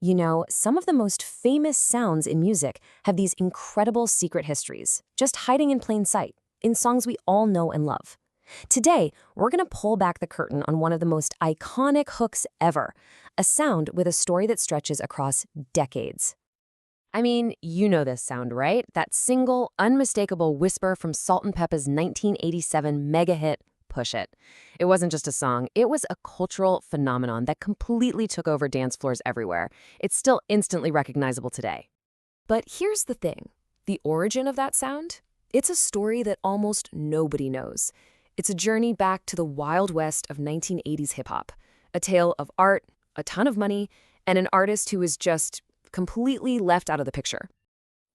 You know, some of the most famous sounds in music have these incredible secret histories, just hiding in plain sight, in songs we all know and love. Today, we're going to pull back the curtain on one of the most iconic hooks ever, a sound with a story that stretches across decades. I mean, you know this sound, right? That single, unmistakable whisper from Salt-N-Pepa's 1987 mega hit, Push It. It wasn't just a song, it was a cultural phenomenon that completely took over dance floors everywhere. It's still instantly recognizable today. But here's the thing. The origin of that sound? It's a story that almost nobody knows. It's a journey back to the Wild West of 1980s hip-hop. A tale of art, a ton of money, and an artist who was just completely left out of the picture.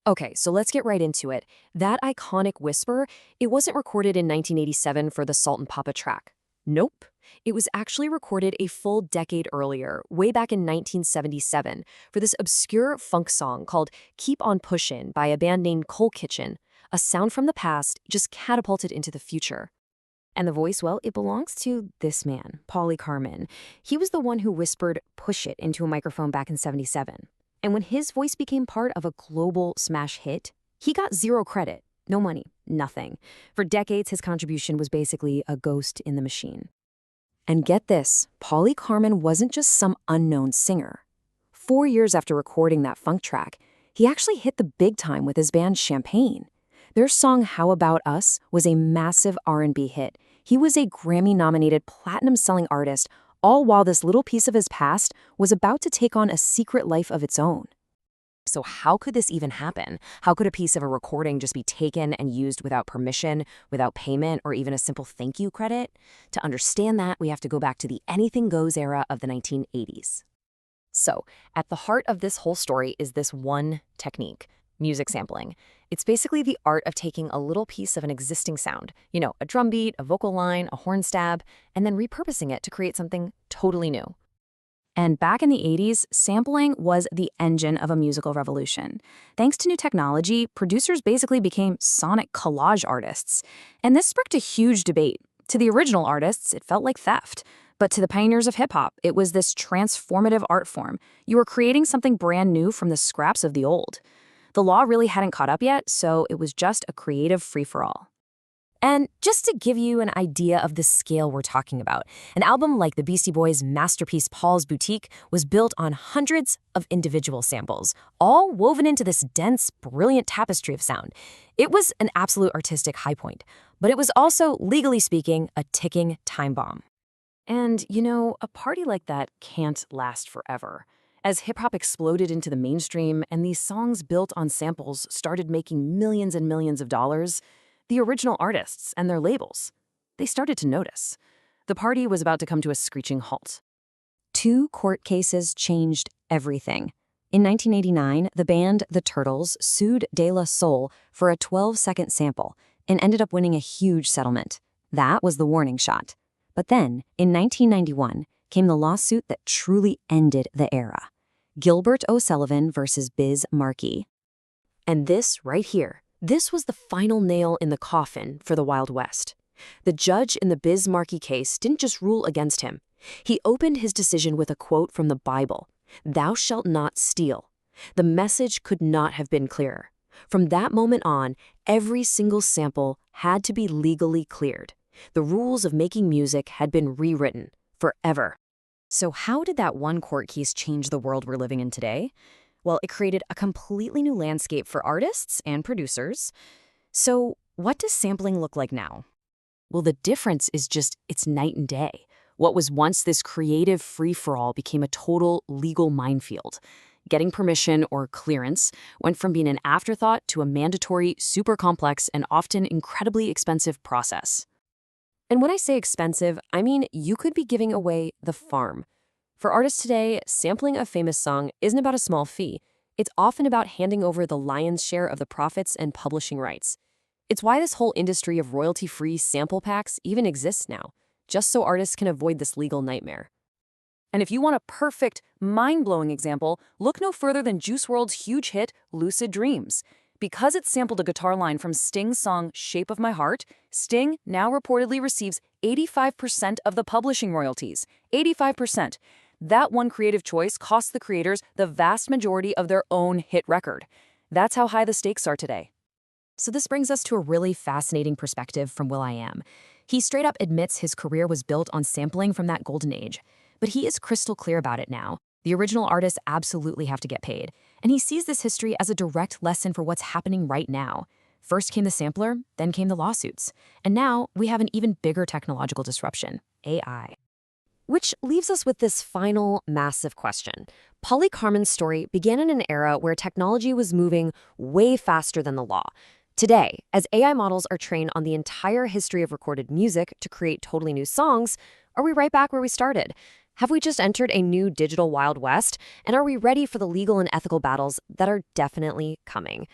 Okay, so let's get right into it. That iconic whisper, it wasn't recorded in 1987 for the Salt-N-Pepa track. Nope. It was actually recorded a full decade earlier, way back in 1977, for this obscure funk song called Keep On Pushin' by a band named Coal Kitchen, a sound from the past just catapulted into the future. And the voice, well, it belongs to this man, Pauli Carman. He was the one who whispered "Push It" into a microphone back in '77. And when his voice became part of a global smash hit, he got zero credit, no money, nothing. For decades, his contribution was basically a ghost in the machine. And get this, Pauli Carman wasn't just some unknown singer. 4 years after recording that funk track, he actually hit the big time with his band Champaign. Their song How About Us was a massive R&B hit. He was a Grammy-nominated platinum-selling artist, all while this little piece of his past was about to take on a secret life of its own. So how could this even happen? How could a piece of a recording just be taken and used without permission, without payment, or even a simple thank you credit? To understand that, we have to go back to the anything goes era of the 1980s. So, at the heart of this whole story is this one technique, music sampling. It's basically the art of taking a little piece of an existing sound, you know, a drum beat, a vocal line, a horn stab, and then repurposing it to create something totally new. And back in the 80s, sampling was the engine of a musical revolution. Thanks to new technology, producers basically became sonic collage artists. And this sparked a huge debate. To the original artists, it felt like theft. But to the pioneers of hip-hop, it was this transformative art form. You were creating something brand new from the scraps of the old. The law really hadn't caught up yet, so it was just a creative free-for-all. And just to give you an idea of the scale we're talking about, an album like the Beastie Boys' masterpiece Paul's Boutique was built on hundreds of individual samples, all woven into this dense, brilliant tapestry of sound. It was an absolute artistic high point, but it was also, legally speaking, a ticking time bomb. And, you know, a party like that can't last forever. As hip-hop exploded into the mainstream and these songs built on samples started making millions and millions of dollars, the original artists and their labels, they started to notice. The party was about to come to a screeching halt. 2 court cases changed everything. In 1989, the band The Turtles sued De La Soul for a 12-second sample and ended up winning a huge settlement. That was the warning shot. But then, in 1991, came the lawsuit that truly ended the era. Gilbert O'Sullivan versus Biz Markie. And this right here, this was the final nail in the coffin for the Wild West. The judge in the Biz Markie case didn't just rule against him. He opened his decision with a quote from the Bible, "Thou shalt not steal." The message could not have been clearer. From that moment on, every single sample had to be legally cleared. The rules of making music had been rewritten forever. So how did that one court case change the world we're living in today? Well, it created a completely new landscape for artists and producers. So what does sampling look like now? Well, the difference is just it's night and day. What was once this creative free-for-all became a total legal minefield. Getting permission or clearance went from being an afterthought to a mandatory, super complex, and often incredibly expensive process. And when I say expensive, I mean you could be giving away the farm. For artists today, sampling a famous song isn't about a small fee. It's often about handing over the lion's share of the profits and publishing rights. It's why this whole industry of royalty-free sample packs even exists now, just so artists can avoid this legal nightmare. And if you want a perfect, mind-blowing example, look no further than Juice WRLD's huge hit, Lucid Dreams. Because it sampled a guitar line from Sting's song Shape of My Heart, Sting now reportedly receives 85% of the publishing royalties. 85%. That one creative choice costs the creators the vast majority of their own hit record. That's how high the stakes are today. So this brings us to a really fascinating perspective from will.i.am. He straight up admits his career was built on sampling from that golden age. But he is crystal clear about it now. The original artists absolutely have to get paid. And he sees this history as a direct lesson for what's happening right now. First came the sampler, then came the lawsuits. And now we have an even bigger technological disruption, AI. Which leaves us with this final massive question. Pauli Carman's story began in an era where technology was moving way faster than the law. Today, as AI models are trained on the entire history of recorded music to create totally new songs, are we right back where we started? Have we just entered a new digital Wild West? And are we ready for the legal and ethical battles that are definitely coming?